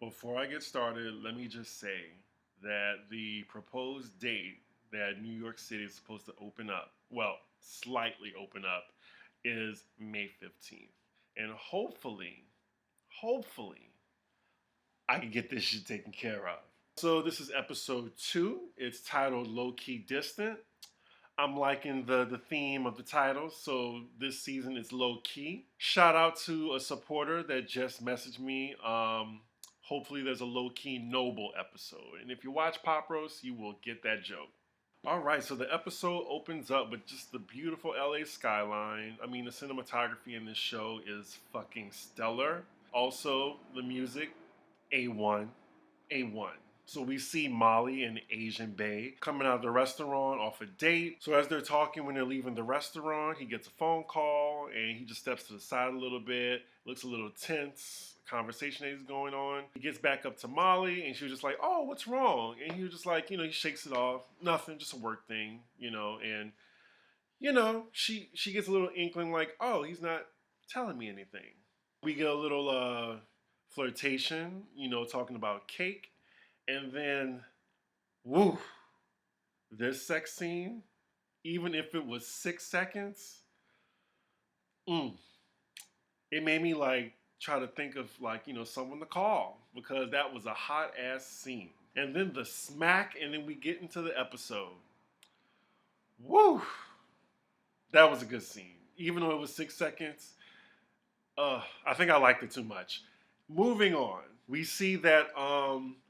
Before I get started, let me just say that the proposed date that New York City is supposed to open up, well, slightly open up, is May 15th. And hopefully, I can get this shit taken care of. So, this is Ep.2. It's titled Low Key Distant. I'm liking the theme of the title, so this season is low key. Shout out to a supporter that just messaged me. Hopefully, there's a low key noble episode, and if you watch Pop Roast, you will get that joke. All right, so the episode opens up with just the beautiful LA skyline. I mean, the cinematography in this show is fucking stellar. Also, the music, A1. A1. So we see Molly and Asian Bae coming out of the restaurant off a date. So as they're talking when they're leaving the restaurant, he gets a phone call and he just steps to the side a little bit, looks a little tense, conversation that is going on. He gets back up to Molly and she was just like, "Oh, what's wrong?" And he was just like, he shakes it off. Nothing, just a work thing, and she gets a little inkling like, "Oh, he's not telling me anything." We get a little flirtation, talking about cake. And then, woo, this sex scene, even if it was 6 seconds, it made me try to think of someone to call because that was a hot ass scene. And then the smack, and then we get into the episode. Woo, that was a good scene. Even though it was 6 seconds, I think I liked it too much. Moving on, we see that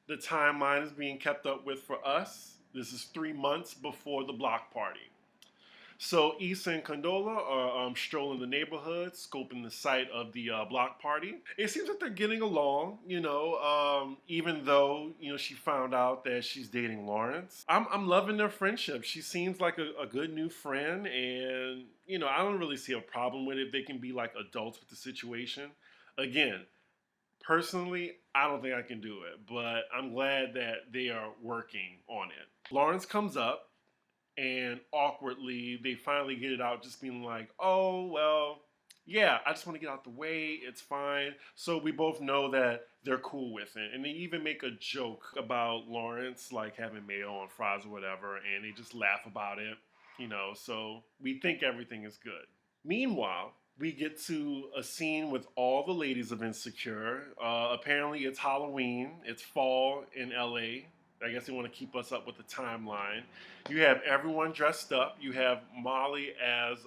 the timeline is being kept up with for us. This is 3 months before the block party. So Issa and Condola are strolling the neighborhood, scoping the site of the block party. It seems that they're getting along, even though, she found out that she's dating Lawrence. I'm loving their friendship. She seems like a good new friend, and, I don't really see a problem with it. They can be like adults with the situation. Again, personally, I don't think I can do it, but I'm glad that they are working on it. Lawrence comes up, and awkwardly, they finally get it out, just being like, "Oh, well, yeah, I just want to get out the way. It's fine." So we both know that they're cool with it. And they even make a joke about Lawrence, like having mayo on fries or whatever, and they just laugh about it, so we think everything is good. Meanwhile, we get to a scene with all the ladies of Insecure. Apparently, it's Halloween. It's fall in LA. I guess they want to keep us up with the timeline. You have everyone dressed up. You have Molly as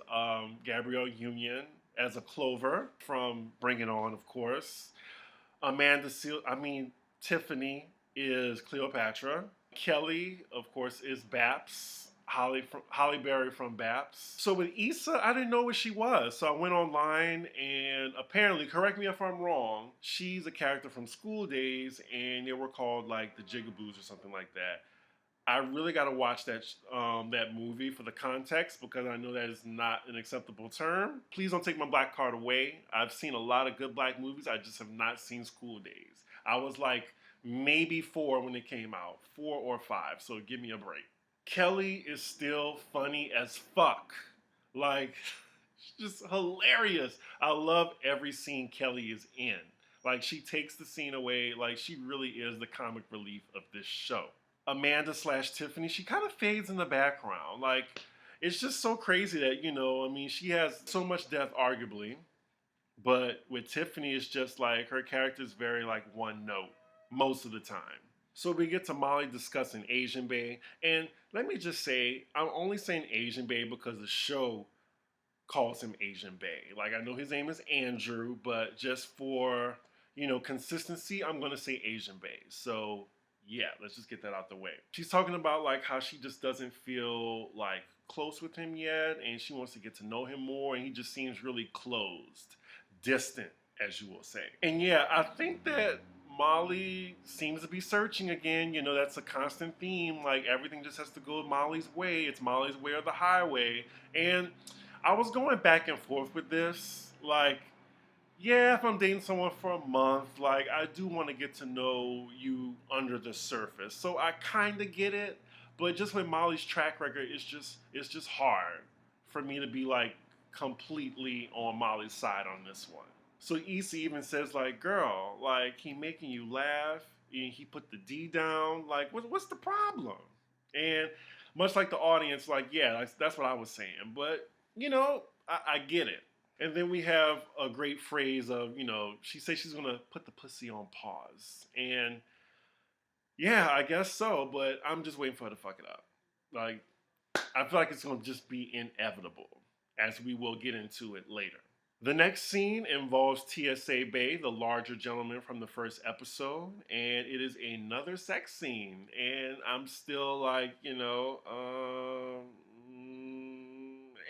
Gabrielle Union, as a Clover from Bring It On, of course. Tiffany is Cleopatra. Kelly, of course, is Baps. Holly Berry from Baps. So with Issa, I didn't know what she was. So I went online and apparently, correct me if I'm wrong, she's a character from School Days and they were called like the Jigaboos or something like that. I really got to watch that movie for the context because I know that is not an acceptable term. Please don't take my black card away. I've seen a lot of good black movies. I just have not seen School Days. I was like maybe 4 when it came out, 4 or 5. So give me a break. Kelly is still funny as fuck. Like, just hilarious. I love every scene Kelly is in. Like, she takes the scene away. Like, she really is the comic relief of this show. Amanda/Tiffany, she kind of fades in the background. Like, it's just so crazy that, she has so much depth, arguably. But with Tiffany, it's just like her character is very, like, one note most of the time. So we get to Molly discussing Asian Bae. And let me just say, I'm only saying Asian Bae because the show calls him Asian Bae. Like, I know his name is Andrew, but just for, consistency, I'm going to say Asian Bae. So, yeah, let's just get that out the way. She's talking about, like, how she just doesn't feel, like, close with him yet. And she wants to get to know him more. And he just seems really closed, distant, as you will say. And, yeah, I think that Molly seems to be searching again. That's a constant theme. Like, everything just has to go Molly's way. It's Molly's way or the highway. And I was going back and forth with this. Like, yeah, if I'm dating someone for a month, like, I do want to get to know you under the surface. So I kind of get it. But just with Molly's track record, it's just hard for me to be, like, completely on Molly's side on this one. So Issa even says like, girl, like he making you laugh. And he put the D down. Like, what's the problem? And much like the audience, like, yeah, that's what I was saying. But I get it. And then we have a great phrase of, she says she's gonna put the pussy on pause. And yeah, I guess so. But I'm just waiting for her to fuck it up. Like, I feel like it's gonna just be inevitable, as we will get into it later. The next scene involves TSA Bay, the larger gentleman from the first episode, and it is another sex scene. And I'm still like,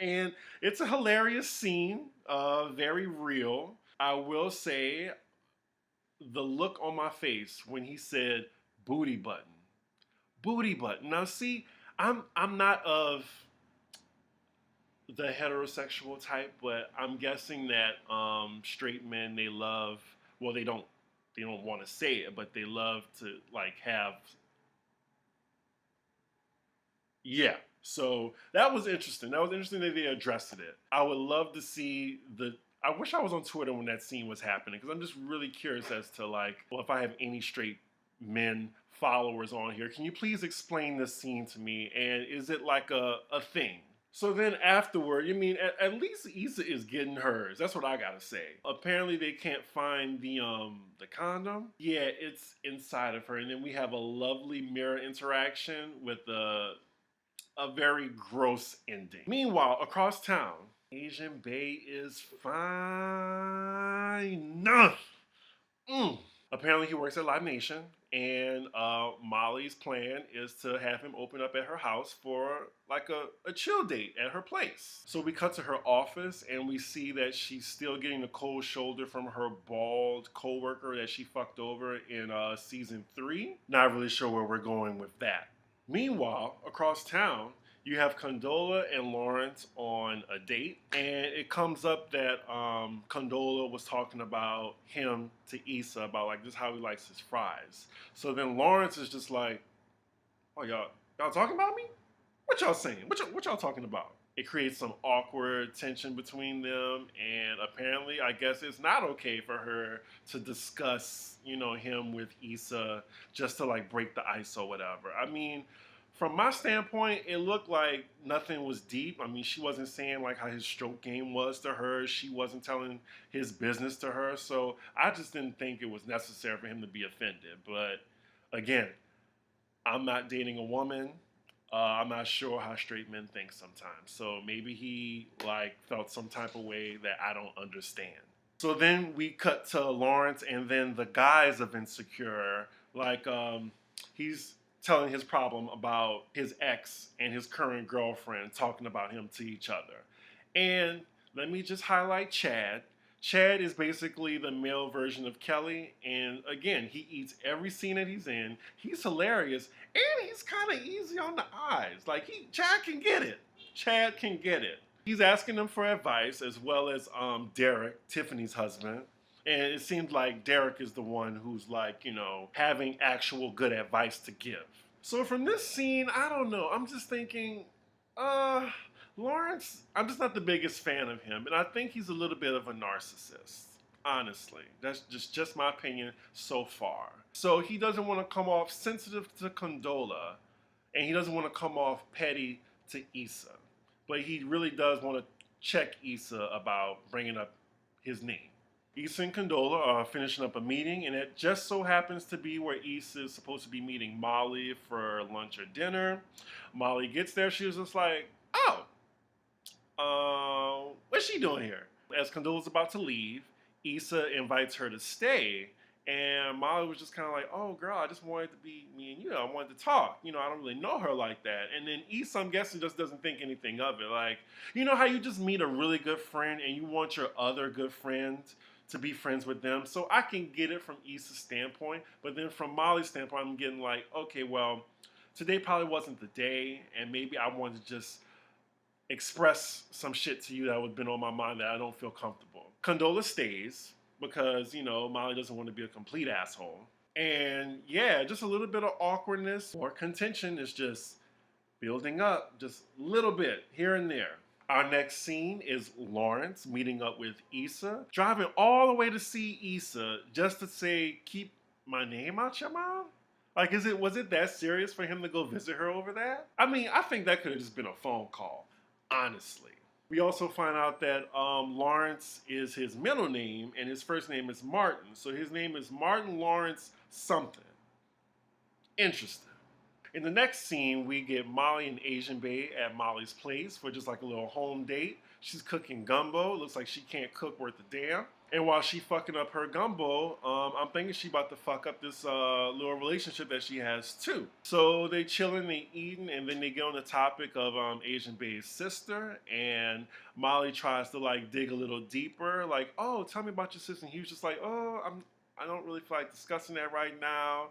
and it's a hilarious scene, very real. I will say the look on my face when he said booty button. Booty button. Now see, I'm not of the heterosexual type, but I'm guessing that straight men, they love, well, they don't want to say it, but they love to like have, yeah. So that was interesting. That was interesting that they addressed it. I would love to see I wish I was on Twitter when that scene was happening, because I'm just really curious as to like, well, if I have any straight men followers on here, can you please explain this scene to me? And is it like a thing? So then afterward, at least Issa is getting hers. That's what I gotta say. Apparently they can't find the condom. Yeah, it's inside of her. And then we have a lovely mirror interaction with a very gross ending. Meanwhile, across town, Asian Bay is fine. Mm. Apparently, he works at Live Nation, and Molly's plan is to have him open up at her house for like a chill date at her place. So we cut to her office, and we see that she's still getting the cold shoulder from her bald coworker that she fucked over in season 3. Not really sure where we're going with that. Meanwhile, across town, you have Condola and Lawrence on a date, and it comes up that Condola was talking about him to Issa about like just how he likes his fries. So then Lawrence is just like, "Oh, y'all talking about me? What y'all saying? What y'all talking about?" It creates some awkward tension between them, and apparently, I guess it's not okay for her to discuss, him with Issa just to like break the ice or whatever. I mean, from my standpoint, it looked like nothing was deep. I mean, she wasn't saying like how his stroke game was to her. She wasn't telling his business to her. So I just didn't think it was necessary for him to be offended. But again, I'm not dating a woman. I'm not sure how straight men think sometimes. So maybe he like felt some type of way that I don't understand. So then we cut to Lawrence and then the guys of Insecure. Like he's telling his problem about his ex and his current girlfriend talking about him to each other. And let me just highlight Chad. Chad is basically the male version of Kelly, and again, he eats every scene that he's in. He's hilarious, and he's kind of easy on the eyes. Like Chad can get it. Chad can get it. He's asking them for advice, as well as Derek, Tiffany's husband. And it seems like Derek is the one who's like, having actual good advice to give. So from this scene, I don't know. I'm just thinking, Lawrence, I'm just not the biggest fan of him. And I think he's a little bit of a narcissist. Honestly, that's just my opinion so far. So he doesn't want to come off sensitive to Condola, and he doesn't want to come off petty to Issa. But he really does want to check Issa about bringing up his name. Issa and Condola are finishing up a meeting, and it just so happens to be where Issa is supposed to be meeting Molly for lunch or dinner. Molly gets there, she was just like, what's she doing here? As Condola's about to leave, Issa invites her to stay, and Molly was just kind of like, oh, girl, I just wanted to be me and you. I wanted to talk. I don't really know her like that. And then Issa, I'm guessing, just doesn't think anything of it. Like, how you just meet a really good friend and you want your other good friend to be friends with them. So I can get it from Issa's standpoint. But then from Molly's standpoint, I'm getting like, okay, well, today probably wasn't the day. And maybe I wanted to just express some shit to you that would have been on my mind that I don't feel comfortable. Condola stays because, Molly doesn't want to be a complete asshole. And yeah, just a little bit of awkwardness or contention is just building up just a little bit here and there. Our next scene is Lawrence meeting up with Issa, driving all the way to see Issa just to say, keep my name out your mouth? Like, was it that serious for him to go visit her over that? I mean, I think that could have just been a phone call, honestly. We also find out that Lawrence is his middle name and his first name is Martin. So his name is Martin Lawrence something. Interesting. In the next scene, we get Molly and Asian Bae at Molly's place for just like a little home date. She's cooking gumbo. Looks like she can't cook worth a damn. And while she fucking up her gumbo, I'm thinking she about to fuck up this little relationship that she has too. So they chilling, they eating, and then they get on the topic of Asian Bae's sister. And Molly tries to like dig a little deeper, like, oh, tell me about your sister. And he was just like, oh, I don't really feel like discussing that right now.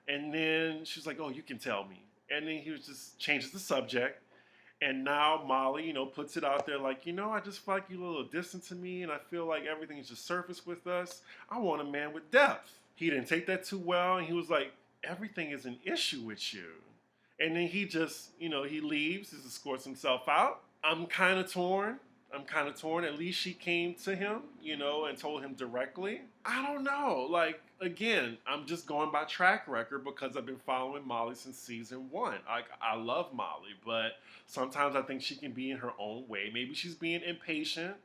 And then she's like, oh, you can tell me. And then he was just changes the subject. And now Molly, puts it out there like, I just feel like you're a little distant to me. And I feel like everything's just surface with us. I want a man with depth. He didn't take that too well. And he was like, everything is an issue with you. And then he just, he leaves. He escorts himself out. I'm kind of torn. At least she came to him, and told him directly. I don't know. Like, again, I'm just going by track record because I've been following Molly since season 1. I love Molly, but sometimes I think she can be in her own way. Maybe she's being impatient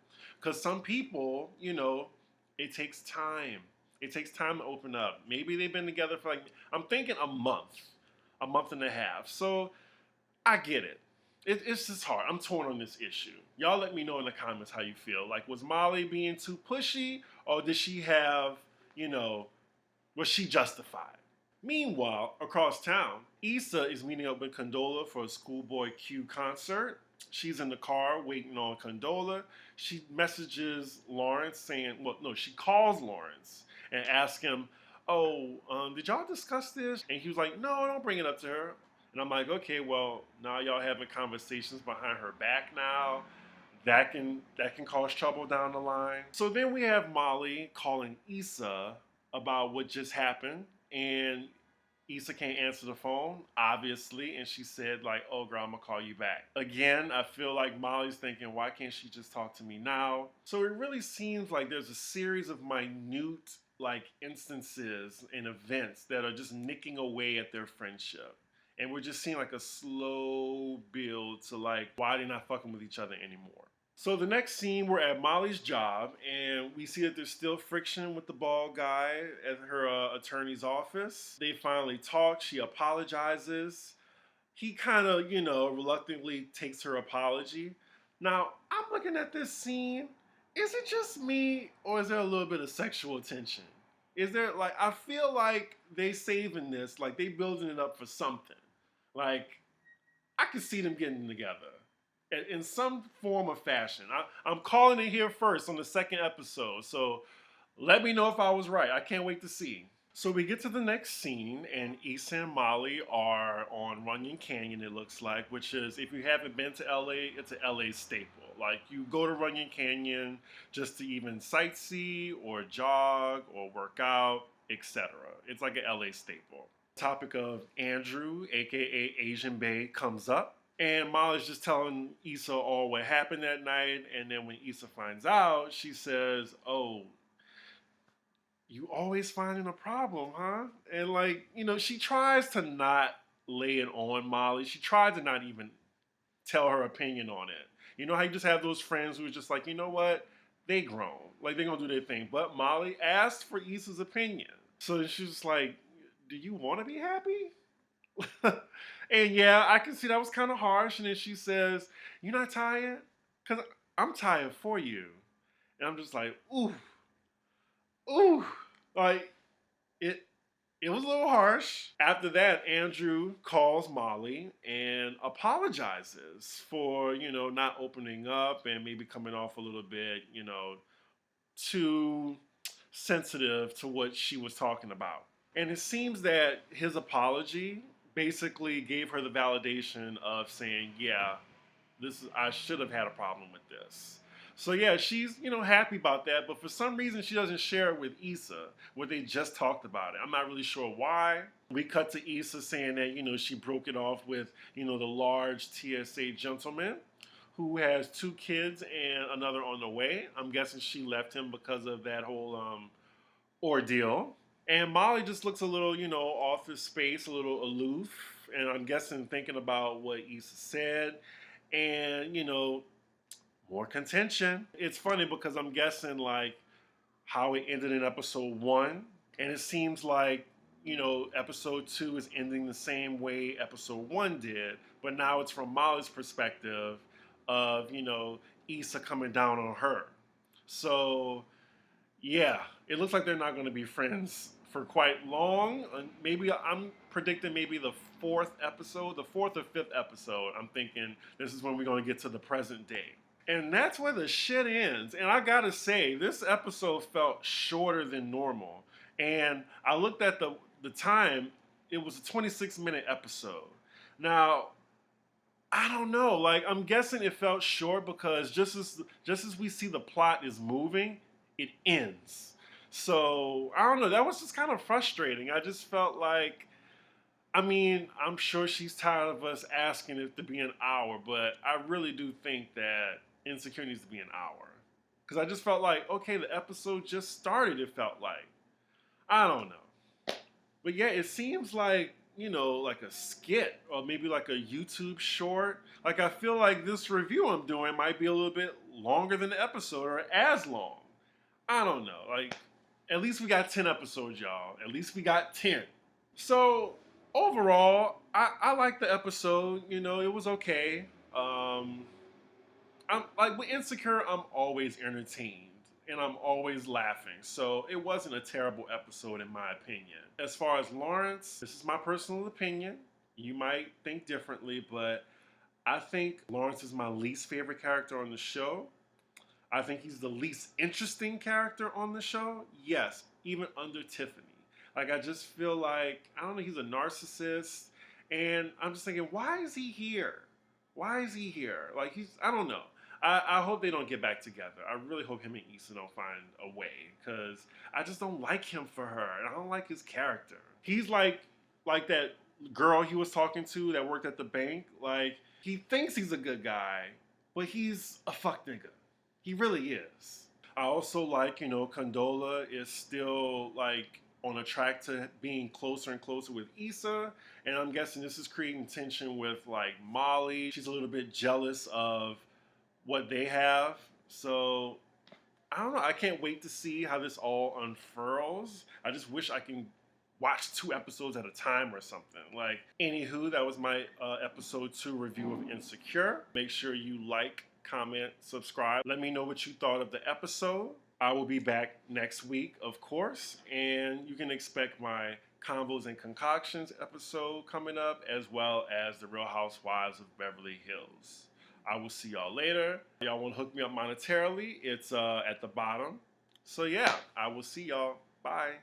because some people, it takes time. It takes time to open up. Maybe they've been together for I'm thinking a month and a half. So I get it. It's just hard. I'm torn on this issue. Y'all let me know in the comments how you feel. Like, was Molly being too pushy, or did she have, was she justified? Meanwhile, across town, Issa is meeting up with Condola for a Schoolboy Q concert. She's in the car waiting on Condola. She messages Lawrence saying, she calls Lawrence and asks him, did y'all discuss this? And he was like, no, don't bring it up to her. And I'm like, okay, well, now y'all having conversations behind her back now. That can cause trouble down the line. So then we have Molly calling Issa about what just happened. And Issa can't answer the phone, obviously. And she said, like, oh, girl, I'm going to call you back. Again, I feel like Molly's thinking, why can't she just talk to me now? So it really seems like there's a series of minute, instances and events that are just nicking away at their friendship. And we're just seeing a slow build to why they're not fucking with each other anymore. So the next scene, we're at Molly's job, and we see that there's still friction with the bald guy at her attorney's office. They finally talk. She apologizes. He kind of, reluctantly takes her apology. Now, I'm looking at this scene. Is it just me, or is there a little bit of sexual tension? Is there, I feel like they saving this, they building it up for something. I could see them getting together in some form or fashion. I'm calling it here first on the second episode, so let me know if I was right. I can't wait to see. So we get to the next scene, and Issa and Molly are on Runyon Canyon, it looks like, which is, if you haven't been to LA, it's an LA staple. You go to Runyon Canyon just to even sightsee or jog or work out, etc. It's like an LA staple. Topic of Andrew, aka Asian Bae, comes up, and Molly's just telling Issa all what happened that night, and then when Issa finds out, she says, oh, you always finding a problem, huh? And she tries to not lay it on Molly. She tried to not even tell her opinion on it. You know how you just have those friends who are just like, you know what? They grown. They're going to do their thing. But Molly asked for Issa's opinion. So she's just like, do you want to be happy? And yeah, I can see that was kind of harsh. And then she says, you're not tired? Because I'm tired for you. And I'm just like, ooh. It was a little harsh. After that, Andrew calls Molly and apologizes for, not opening up and maybe coming off a little bit, too sensitive to what she was talking about. And it seems that his apology basically gave her the validation of saying, yeah, I should have had a problem with this. So yeah, she's, happy about that, but for some reason she doesn't share it with Issa, where they just talked about it. I'm not really sure why. We cut to Issa saying that, she broke it off with, the large TSA gentleman who has 2 kids and another on the way. I'm guessing she left him because of that whole ordeal. And Molly just looks a little, off his space, a little aloof. And I'm guessing thinking about what Issa said. And, more contention. It's funny because I'm guessing like how it ended in episode 1. And it seems like, episode 2 is ending the same way episode 1 did. But now it's from Molly's perspective of, Issa coming down on her. So, yeah, it looks like they're not going to be friends for quite long. Maybe I'm predicting maybe the 4th episode, the 4th or 5th episode. I'm thinking this is when we're going to get to the present day. And that's where the shit ends. And I gotta say, this episode felt shorter than normal. And I looked at the time, it was a 26-minute episode. Now, I don't know. Like, I'm guessing it felt short because just as we see the plot is moving, it ends. So, I don't know. That was just kind of frustrating. I just felt like, I'm sure she's tired of us asking it to be an hour, but I really do think that Insecure needs to be an hour. Because I just felt like, okay, the episode just started, it felt like. I don't know. But yeah, it seems like, like a skit or maybe like a YouTube short. Like, I feel like this review I'm doing might be a little bit longer than the episode or as long. I don't know. Like, at least we got 10 episodes, y'all. At least we got 10. So, overall, I liked the episode. It was okay. I'm like with Insecure, I'm always entertained and I'm always laughing. So it wasn't a terrible episode in my opinion. As far as Lawrence, this is my personal opinion. You might think differently, but I think Lawrence is my least favorite character on the show. I think he's the least interesting character on the show. Yes, even under Tiffany. Like, I just feel like, I don't know, he's a narcissist. And I'm just thinking, why is he here? Why is he here? Like, I don't know. I hope they don't get back together. I really hope him and Issa don't find a way. Because I just don't like him for her. And I don't like his character. He's like that girl he was talking to that worked at the bank. Like, he thinks he's a good guy, but he's a fuck nigga. He really is. I also like, Condola is still, like, on a track to being closer and closer with Issa. And I'm guessing this is creating tension with, like, Molly. She's a little bit jealous of what they have. So, I don't know. I can't wait to see how this all unfurls. I just wish I can watch 2 episodes at a time or something. Like, anywho, that was my episode 2 review of Insecure. Make sure you like, comment, subscribe. Let me know what you thought of the episode. I will be back next week, of course, and you can expect my Combos and Concoctions episode coming up, as well as the Real Housewives of Beverly Hills. I will see y'all later. Y'all want to hook me up monetarily? It's at the bottom. So yeah, I will see y'all. Bye.